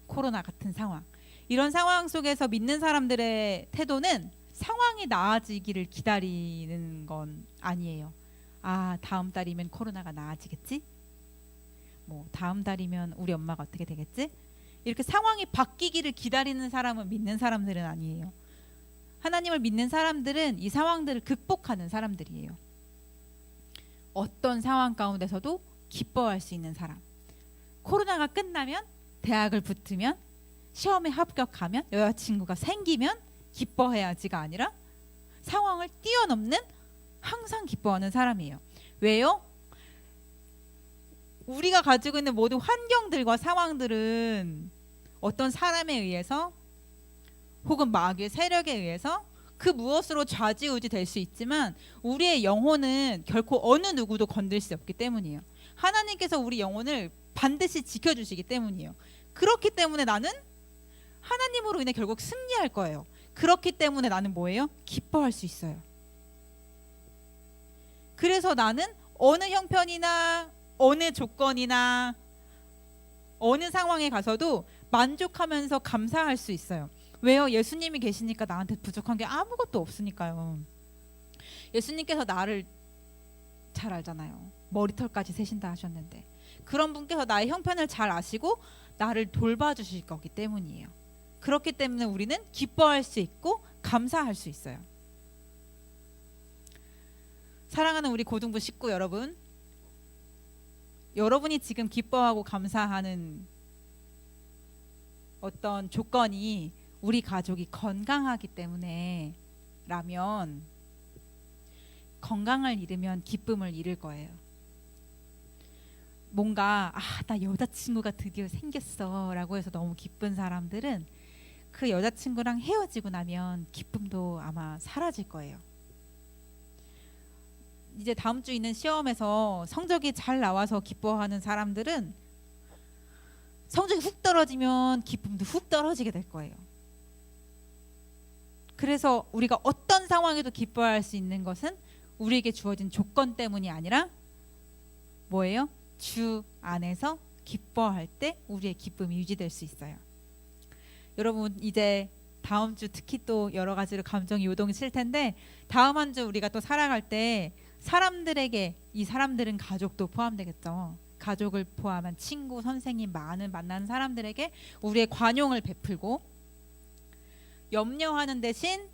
코로나 같은 상황, 이런 상황 속에서 믿는 사람들의 태도는 상황이 나아지기를 기다리는 건 아니에요. 다음 달이면 코로나가 나아지겠지? 다음 달이면 우리 엄마가 어떻게 되겠지? 이렇게 상황이 바뀌기를 기다리는 사람은 믿는 사람들은 아니에요. 하나님을 믿는 사람들은 이 상황들을 극복하는 사람들이에요. 어떤 상황 가운데서도 기뻐할 수 있는 사람. 코로나가 끝나면, 대학을 붙으면, 시험에 합격하면, 여자친구가 생기면 기뻐해야지가 아니라 상황을 뛰어넘는 항상 기뻐하는 사람이에요. 왜요? 우리가 가지고 있는 모든 환경들과 상황들은 어떤 사람에 의해서 혹은 마귀의 세력에 의해서 그 무엇으로 좌지우지 될 수 있지만 우리의 영혼은 결코 어느 누구도 건들 수 없기 때문이에요. 하나님께서 우리 영혼을 반드시 지켜주시기 때문이에요. 그렇기 때문에 나는 하나님으로 인해 결국 승리할 거예요. 그렇기 때문에 나는 뭐예요? 기뻐할 수 있어요. 그래서 나는 어느 형편이나 어느 조건이나 어느 상황에 가서도 만족하면서 감사할 수 있어요. 왜요? 예수님이 계시니까 나한테 부족한 게 아무것도 없으니까요. 예수님께서 나를 잘 알잖아요. 머리털까지 세신다 하셨는데 그런 분께서 나의 형편을 잘 아시고 나를 돌봐주실 거기 때문이에요. 그렇기 때문에 우리는 기뻐할 수 있고 감사할 수 있어요. 사랑하는 우리 고등부 식구 여러분, 여러분이 지금 기뻐하고 감사하는 어떤 조건이 우리 가족이 건강하기 때문에 라면, 건강을 잃으면 기쁨을 잃을 거예요. 뭔가 나 여자친구가 드디어 생겼어 라고 해서 너무 기쁜 사람들은 그 여자친구랑 헤어지고 나면 기쁨도 아마 사라질 거예요. 이제 다음 주 있는 시험에서 성적이 잘 나와서 기뻐하는 사람들은 성적이 훅 떨어지면 기쁨도 훅 떨어지게 될 거예요. 그래서 우리가 어떤 상황에도 기뻐할 수 있는 것은 우리에게 주어진 조건 때문이 아니라 뭐예요? 주 안에서 기뻐할 때 우리의 기쁨이 유지될 수 있어요. 여러분, 이제 다음 주 특히 또 여러 가지로 감정이 요동이 칠 텐데 다음 한 주 우리가 또 살아갈 때 사람들에게, 이 사람들은 가족도 포함되겠죠. 가족을 포함한 친구, 선생님, 많은 만난 사람들에게 우리의 관용을 베풀고 염려하는 대신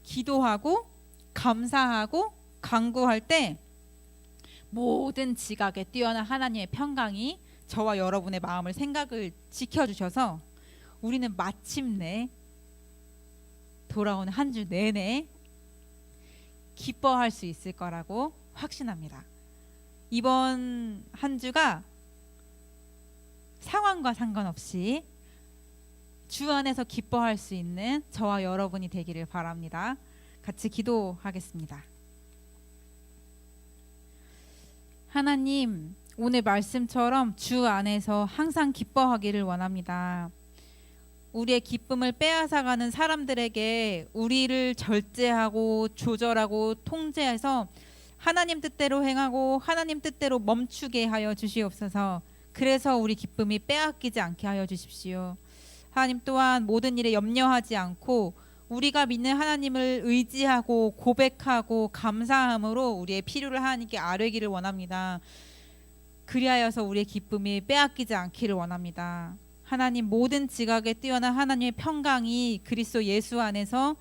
기도하고 감사하고 간구할 때 모든 지각에 뛰어난 하나님의 평강이 저와 여러분의 마음을, 생각을 지켜주셔서 우리는 마침내 돌아오는 한 주 내내 기뻐할 수 있을 거라고 확신합니다. 이번 한 주가 상황과 상관없이 주 안에서 기뻐할 수 있는 저와 여러분이 되기를 바랍니다. 같이 기도하겠습니다. 하나님, 오늘 말씀처럼 주 안에서 항상 기뻐하기를 원합니다. 우리의 기쁨을 빼앗아가는 사람들에게 우리를 절제하고 조절하고 통제해서 하나님 뜻대로 행하고 하나님 뜻대로 멈추게 하여 주시옵소서. 그래서 우리 기쁨이 빼앗기지 않게 하여 주십시오. 하나님 또한 모든 일에 염려하지 않고 우리가 믿는 하나님을 의지하고 고백하고 감사함으로 우리의 필요를 하나님께 아뢰기를 원합니다. 그리하여서 우리의 기쁨이 빼앗기지 않기를 원합니다. 하나님 모든 지각에 뛰어난 하나님의 평강이 그리스도 예수 안에서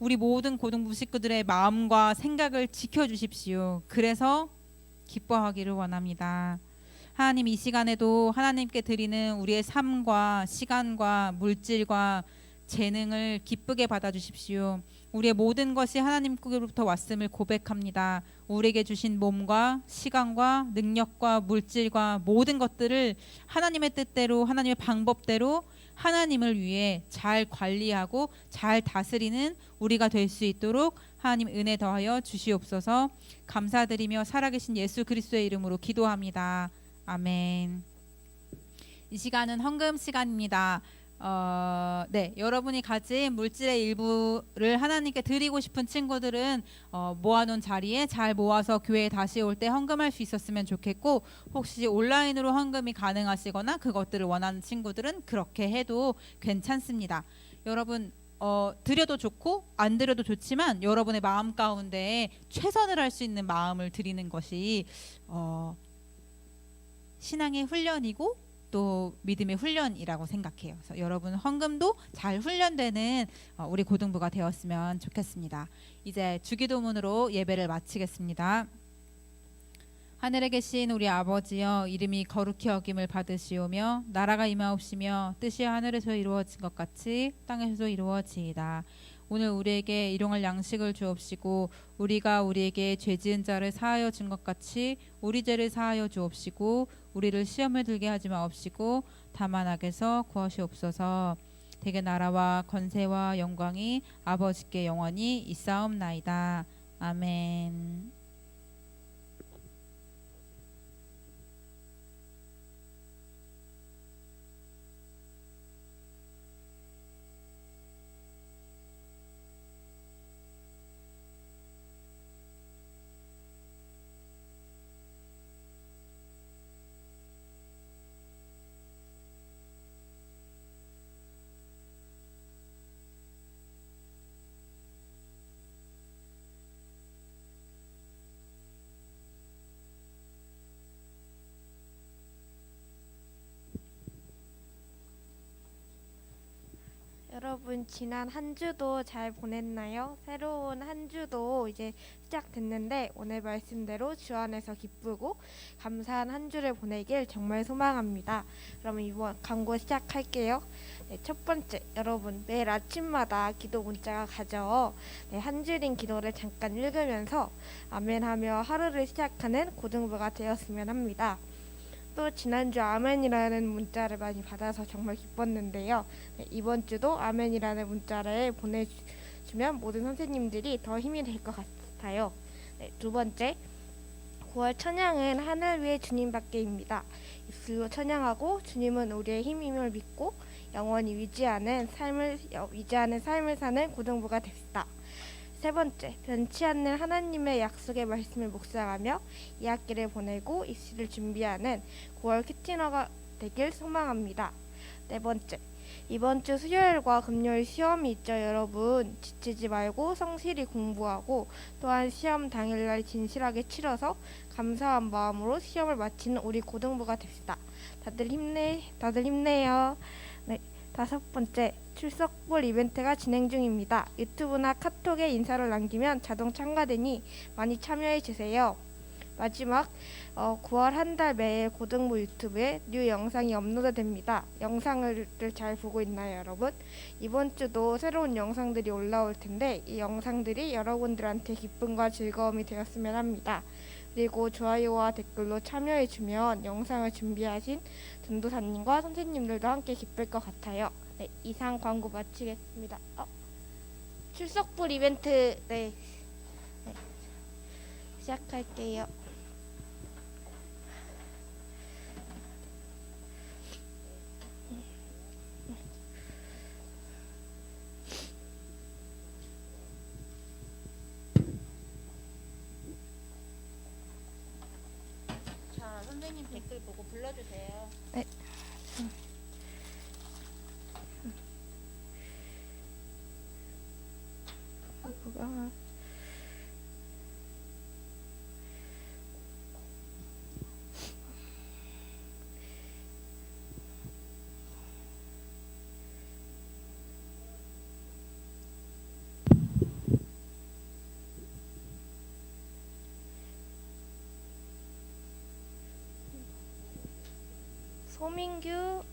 우리 모든 고등부 식구들의 마음과 생각을 지켜주십시오. 그래서 기뻐하기를 원합니다. 하나님 이 시간에도 하나님께 드리는 우리의 삶과 시간과 물질과 재능을 기쁘게 받아주십시오. 우리의 모든 것이 하나님께로부터 왔음을 고백합니다. 우리에게 주신 몸과 시간과 능력과 물질과 모든 것들을 하나님의 뜻대로 하나님의 방법대로 하나님을 위해 잘 관리하고 잘 다스리는 우리가 될 수 있도록 하나님 은혜 더하여 주시옵소서. 감사드리며 살아계신 예수 그리스도의 이름으로 기도합니다. 아멘. 이 시간은 헌금 시간입니다. 여러분이 가진 물질의 일부를 하나님께 드리고 싶은 친구들은 모아놓은 자리에 잘 모아서 교회에 다시 올 때 헌금할 수 있었으면 좋겠고, 혹시 온라인으로 헌금이 가능하시거나 그것들을 원하는 친구들은 그렇게 해도 괜찮습니다. 여러분 드려도 좋고 안 드려도 좋지만 여러분의 마음 가운데 최선을 할 수 있는 마음을 드리는 것이 신앙의 훈련이고 또 믿음의 훈련이라고 생각해요. 그래서 여러분 헌금도 잘 훈련되는 우리 고등부가 되었으면 좋겠습니다. 이제 주기도문으로 예배를 마치겠습니다. 하늘에 계신 우리 아버지여, 이름이 거룩히 여김을 받으시오며 나라가 임하옵시며 뜻이 하늘에서 이루어진 것 같이 땅에서도 이루어지이다. 오늘 우리에게 일용할 양식을 주옵시고 우리가 우리에게 죄 지은 자를 사하여 준 것 같이 우리 죄를 사하여 주옵시고 우리를 시험에 들게 하지 마옵시고 다만 악에서 구하시옵소서. 대개 나라와 권세와 영광이 아버지께 영원히 있사옵나이다. 아멘. 여러분 지난 한 주도 잘 보냈나요? 새로운 한 주도 이제 시작됐는데 오늘 말씀대로 주 안에서 기쁘고 감사한 한 주를 보내길 정말 소망합니다. 그럼 이번 광고 시작할게요. 네, 첫 번째, 여러분 매일 아침마다 기도 문자가 가져 한 줄인 기도를 잠깐 읽으면서 아멘하며 하루를 시작하는 고등부가 되었으면 합니다. 또 지난주 아멘이라는 문자를 많이 받아서 정말 기뻤는데요. 네, 이번 주도 아멘이라는 문자를 보내주면 모든 선생님들이 더 힘이 될 것 같아요. 네, 두 번째, 9월 찬양은 하늘 위에 주님밖에입니다. 입술로 찬양하고 주님은 우리의 힘임을 믿고 영원히 위지하는 삶을 사는 고등부가 됩시다. 세 번째, 변치 않는 하나님의 약속의 말씀을 묵상하며 이 학기를 보내고 입시를 준비하는 9월 큐티너가 되길 소망합니다. 네 번째, 이번 주 수요일과 금요일 시험이 있죠. 여러분 지치지 말고 성실히 공부하고 또한 시험 당일날 진실하게 치러서 감사한 마음으로 시험을 마치는 우리 고등부가 됩시다. 다들 힘내요. 네, 다섯 번째, 출석볼 이벤트가 진행 중입니다. 유튜브나 카톡에 인사를 남기면 자동 참가되니 많이 참여해 주세요. 마지막, 9월 한 달 매일 고등부 유튜브에 뉴 영상이 업로드 됩니다. 영상을 잘 보고 있나요, 여러분? 이번 주도 새로운 영상들이 올라올 텐데 이 영상들이 여러분들한테 기쁨과 즐거움이 되었으면 합니다. 그리고 좋아요와 댓글로 참여해 주면 영상을 준비하신 전도사님과 선생님들도 함께 기쁠 것 같아요. 네, 이상 광고 마치겠습니다. 출석불 이벤트 시작할게요. 자, 선생님 댓글 보고 불러주세요. 네. 뭐가 소민규,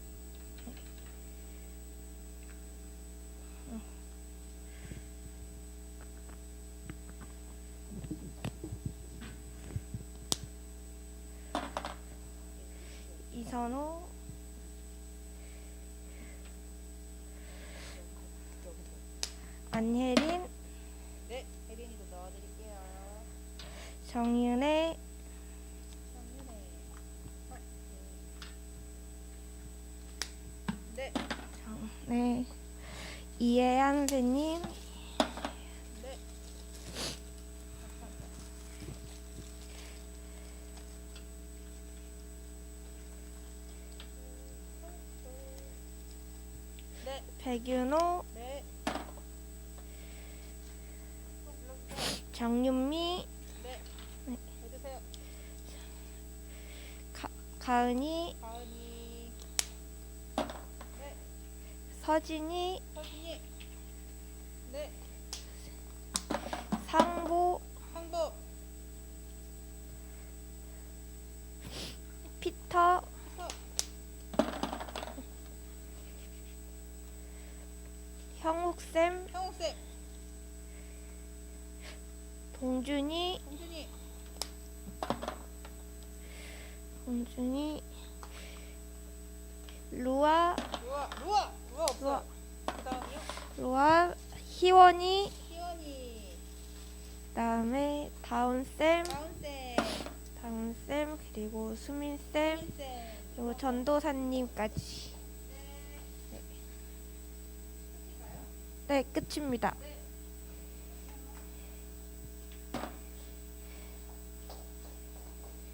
이선호, 안혜린, 네, 혜린이도 넣어드릴게요. 정윤혜, 네, 네, 이혜연 선생님, 네. 네, 백윤호, 네. 정윤미, 네. 네. 해주세요. 가은이, 가은이, 서진이, 서진이, 네. 상보, 황보, 피터, 형욱쌤, 형욱쌤, 동준이, 동준이, 루아, 루아 없어. 그다음이요. 루아, 희원이, 희원이, 그다음에 다운쌤, 다운쌤, 그리고 수민쌤, 쌤. 그리고 전도사님까지. 네, 끝입니다.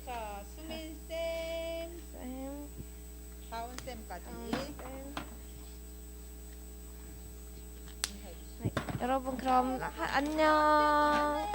자, 수민쌤, 쌤, 다운쌤까지. 다운쌤. 네, 여러분 그럼 안녕.